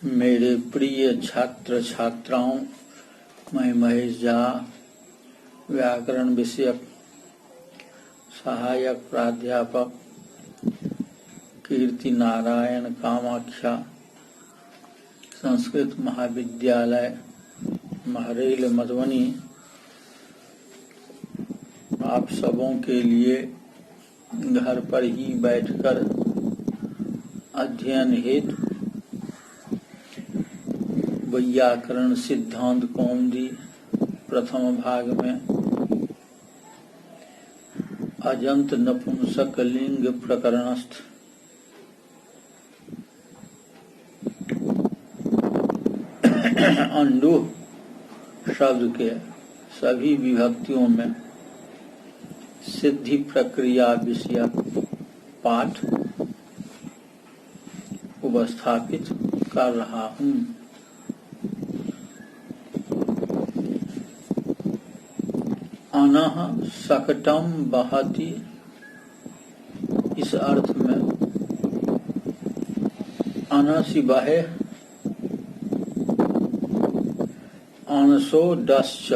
मेरे प्रिय छात्र छात्राओं, मैं महेश झा व्याकरण विषयक सहायक प्राध्यापक कीर्ति नारायण कामाख्या संस्कृत महाविद्यालय महरैल मधुबनी आप सबों के लिए घर पर ही बैठकर अध्ययन हेतु व्याकरण सिद्धांत कौमुदी प्रथम भाग में अजंत नपुंसक लिंग प्रकरणस्थ अंडुह शब्द के सभी विभक्तियों में सिद्धि प्रक्रिया विषयक पाठ उपस्थापित कर रहा हूँ। अनः सकटम बहति, इस अर्थ में अनसि बहे अनसो डश्च,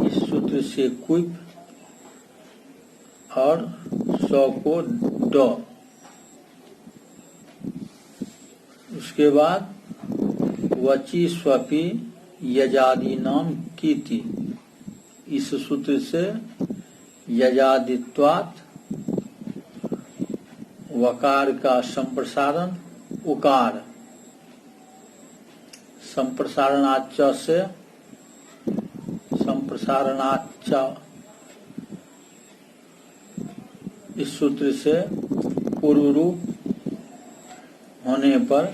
इस सूत्र से क्विप और सौ को ड। उसके बाद वची स्वपि यजादि नाम कीति, इस सूत्र से यजादित्वात् वकार का संप्रसारण उकार, संप्रसारणाच्च से संप्रसारणाच्च, इस सूत्र से पूर्व रूप होने पर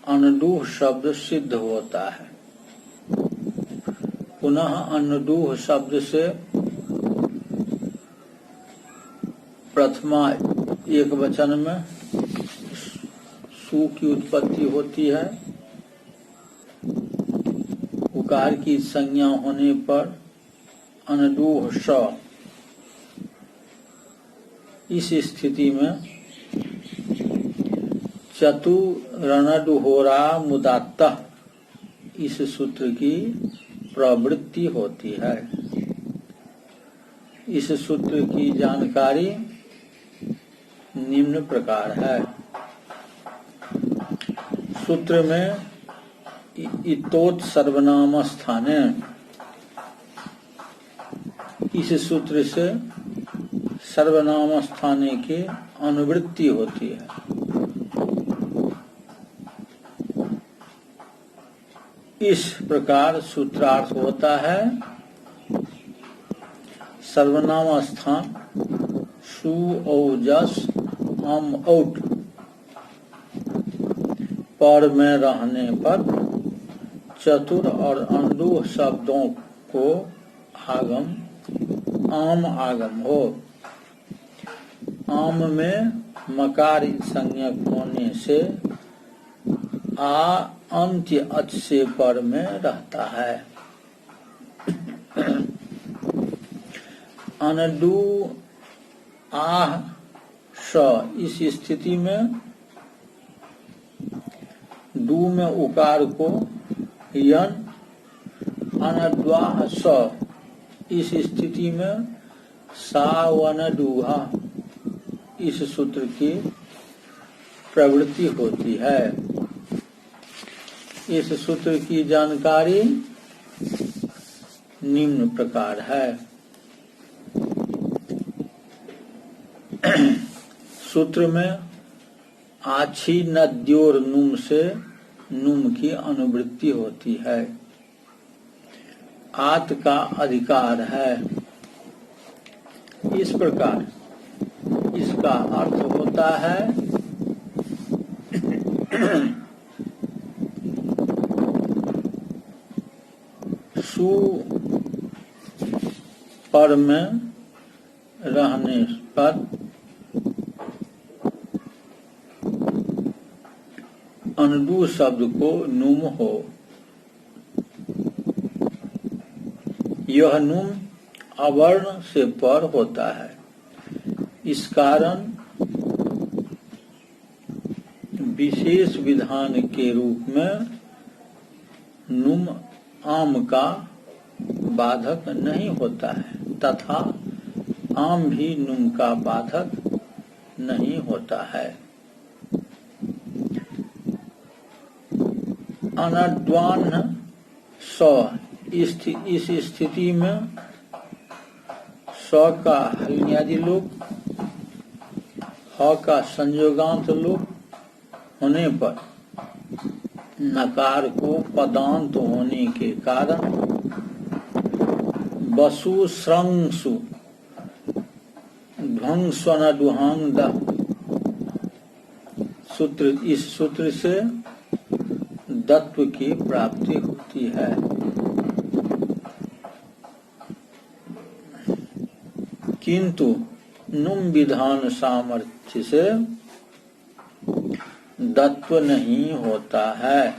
अनडूह शब्द सिद्ध होता है। पुनः अनडूह शब्द से प्रथमा एक वचन में सु की उत्पत्ति होती है। उकार की संज्ञा होने पर अनडूह श, इस स्थिति में चतुरणडुहोरा मुदात्तः, इस सूत्र की प्रवृत्ति होती है। इस सूत्र की जानकारी निम्न प्रकार है। सूत्र में इतोत सर्वनाम स्थाने, इस सूत्र से सर्वनाम स्थाने की अनुवृत्ति होती है। इस प्रकार सूत्रार्थ होता है सर्वनाम स्थान सु औ जस अम औट पर में रहने पर चतुर और अंडूह शब्दों को आगम आम आगम हो। आम में मकार संज्ञक होने से आ अंत्य अच से पर में रहता है। अनडू आह स, इस स्थिति में डू में उकार को यन, अनद्वाह स, इस स्थिति में सावनडूहा, इस सूत्र की प्रवृत्ति होती है। इस सूत्र की जानकारी निम्न प्रकार है। सूत्र में आछी नद्योर नुम से नुम की अनुवृत्ति होती है। आत का अधिकार है। इस प्रकार इसका अर्थ होता है सु पर में रहने पर अनडू शब्द को नुम हो। यह नुम अवर्ण से पर होता है। इस कारण विशेष विधान के रूप में नुम आम का बाधक नहीं होता है तथा आम भी नुम का बाधक नहीं होता है। अनद्वान स इस स्थिति में स का हलन्यादि लोप, ह का संयोगांत लोप होने पर नकार को पदांत होने के कारण वसु श्रंसु ध्वंस्वन दुहांग सूत्र, इस सूत्र से दत्व की प्राप्ति होती है। किंतु नुम विधान सामर्थ्य से दत्व नहीं होता है।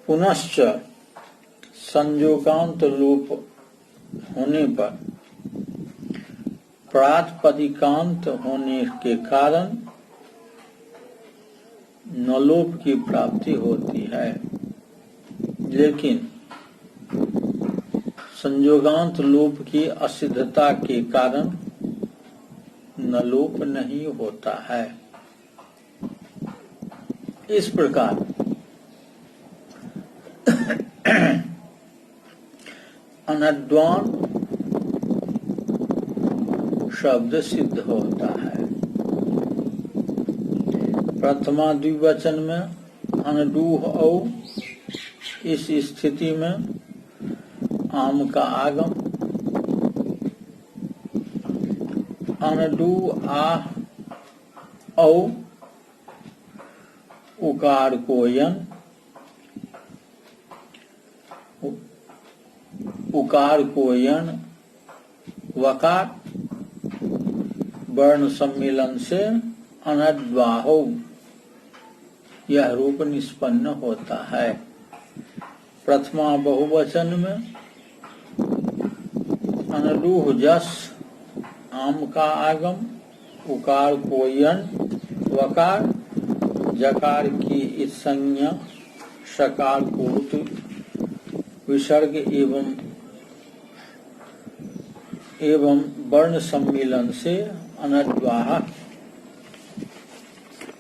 पुनश्च संयोगांत लोप होने पर प्रातिपदिकांत होने के कारण नलोप की प्राप्ति होती है, लेकिन संयोगांत लोप की असिद्धता के कारण नलोप नहीं होता है। इस प्रकार अनद्वान शब्द सिद्ध होता है। प्रथमा द्विवचन में अनडूह औ, इस स्थिति में आम का आगम, अनडू आ औ उकार को यन, उकार को यन वकार वर्ण सम्मेलन से अनद्वाहो यह रूप निष्पन्न होता है। प्रथमा बहुवचन में अनडूह जस आम का आगम, उकार को यन वकार, जकार की इस संज्ञा सकार को विसर्ग एवं वर्ण सम्मिलन से अनद्वाह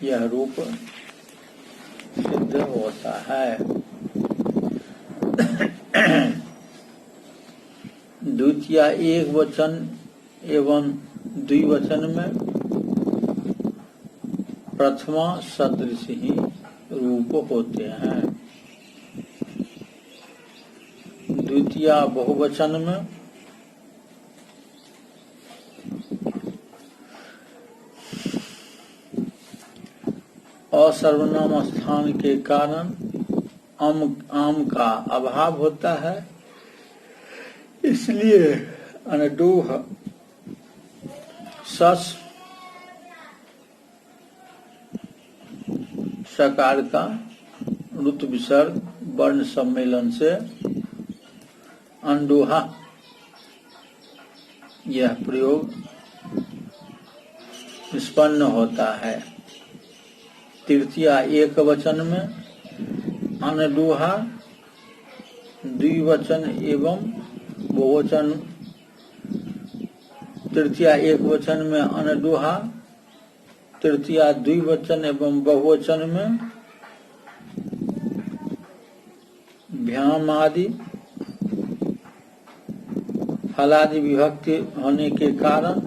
यह रूप सिद्ध होता है। द्वितीय एक वचन एवं द्विवचन में प्रथमा सदृश ही रूप होते हैं। द्वितीय बहुवचन में असर्वनाम स्थान के कारण आम का अभाव होता है, इसलिए अनडूह सस सकार का ऋतु विसर्ग वर्ण सम्मेलन से अंडोहा यह प्रयोग निष्पन्न होता है। तृतीय एक वचन में अनडूहा द्विवचन एवं बहुवचन, तृतीय एक वचन में अनडूहा, तृतीय द्विवचन एवं बहुवचन में भ्याम आदि फलादि विभक्ति होने के कारण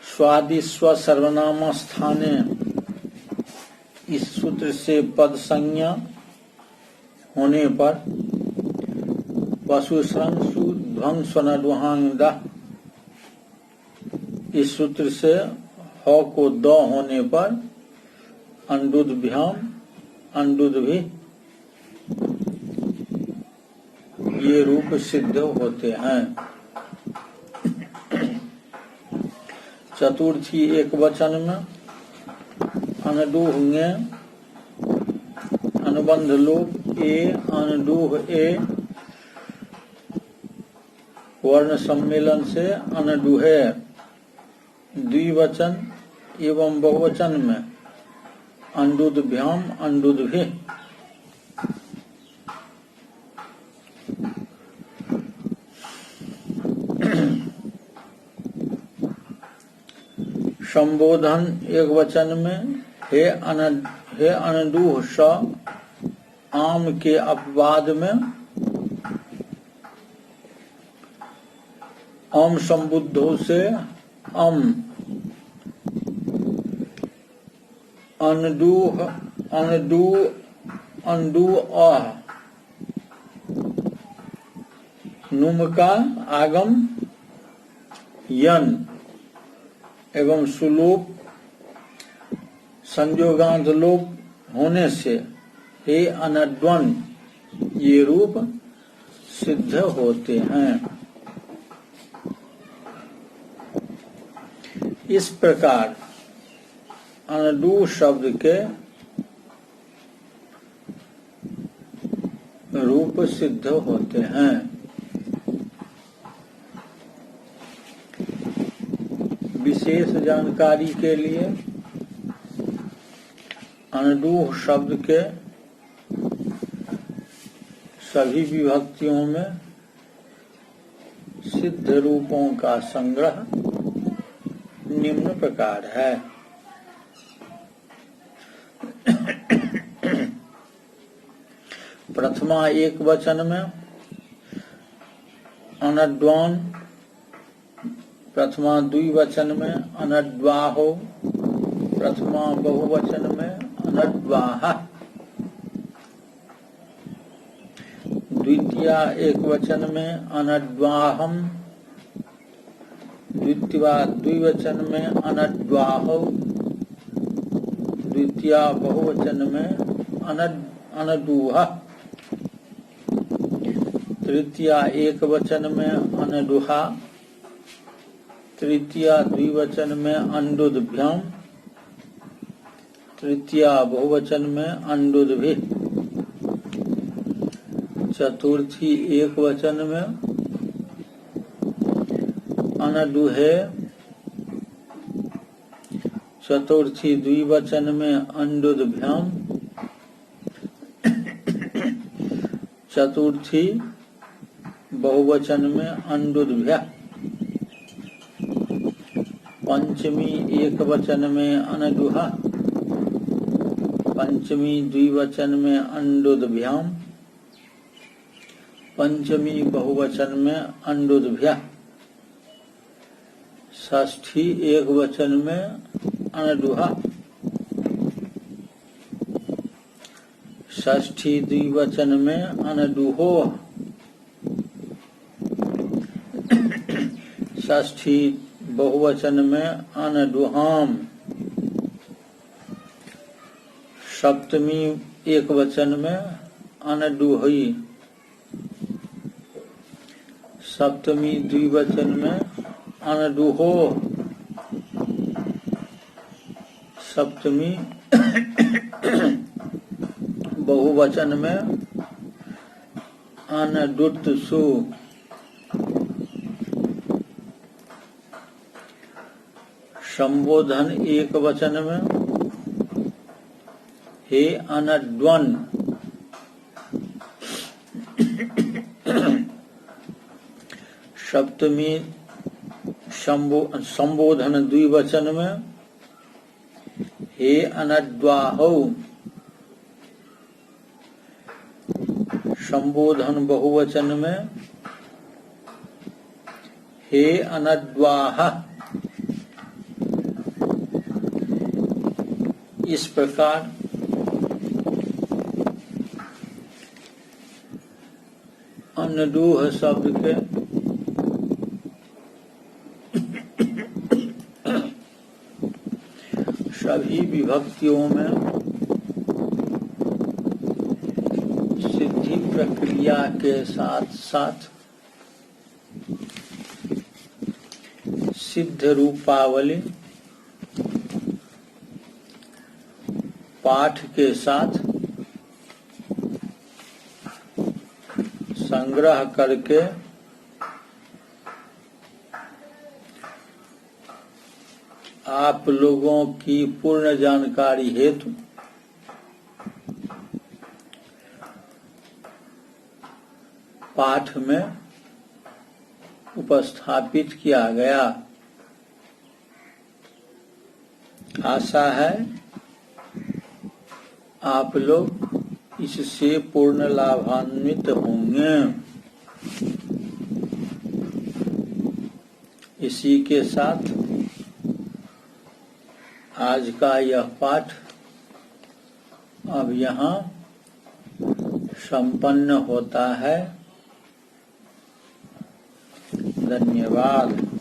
स्वादि स्व सर्वनाम स्थाने इस सूत्र से पद संज्ञा होने पर पशु श्रंसु ध्वंस्वन दुहांग, इस सूत्र से ह को द होने पर अंडुद भ्याम अंडुद भी ये रूप सिद्ध होते हैं। चतुर्थी एक वचन में अनडूह अनुबंध लोप ए अनडूह ए वर्ण सम्मेलन से अनडूहे द्विवचन एवं बहुवचन में अंडुदभ्याम अंडुदभि। संबोधन एक वचन में हे अनडूह स, आम के अपवाद में अम संबुद्धों से अम, अनडूह अंडू अह, नुम का आगम यन एवं सुलोप संयोगांत लोप होने से हे अनड्वन ये रूप सिद्ध होते हैं। इस प्रकार अनडू शब्द के रूप सिद्ध होते हैं। विशेष जानकारी के लिए अनडूह शब्द के सभी विभक्तियों में सिद्ध रूपों का संग्रह निम्न प्रकार है। प्रथमा एक वचन में अनड्वान, प्रथमा द्विवचन में अनड्वाहो, प्रथमा बहुवचन में अनड्वाहा, द्वितीया एक वचन में अनड्वाहम, द्वितीया द्विवचन में अनड्वाहो, द्वितीया बहुवचन में अनडूहा, तृतीया एक वचन में अनडुहा, तृतीया द्विवचन में अंडुदभ्याम, तृतीया बहुवचन में अंडुदभि, चतुर्थी एक वचन में अनडुहे, चतुर्थी द्विवचन में अंडुदभ्याम, चतुर्थी बहुवचन में अंडुदभ्या, पंचमी एक वचन में अनडुहा, पंचमी द्विवचन में अंडुदभ्याम, पंचमी बहुवचन में अंडुदभ्या, षष्ठी एक वचन में अनडुहा, षष्ठी द्विवचन में अनडुहो, षष्ठी बहुवचन में अनडुहाम, सप्तमी एक वचन में अनडुही, सप्तमी द्विवचन में अनडुहो, सप्तमी बहुवचन में अनडुत्सु, संबोधन एक वचन में हे अनड्वन, सप्तमी संबोधन द्विवचन में हे अनड्वाहो, संबोधन बहुवचन में हे अनड्वाहा। इस प्रकार अनडूह शब्द के सभी विभक्तियों में सिद्धि प्रक्रिया के साथ साथ सिद्ध रूपावली पाठ के साथ संग्रह करके आप लोगों की पूर्ण जानकारी हेतु पाठ में उपस्थापित किया गया। आशा है आप लोग इससे पूर्ण लाभान्वित होंगे। इसी के साथ आज का यह पाठ अब यहाँ संपन्न होता है। धन्यवाद।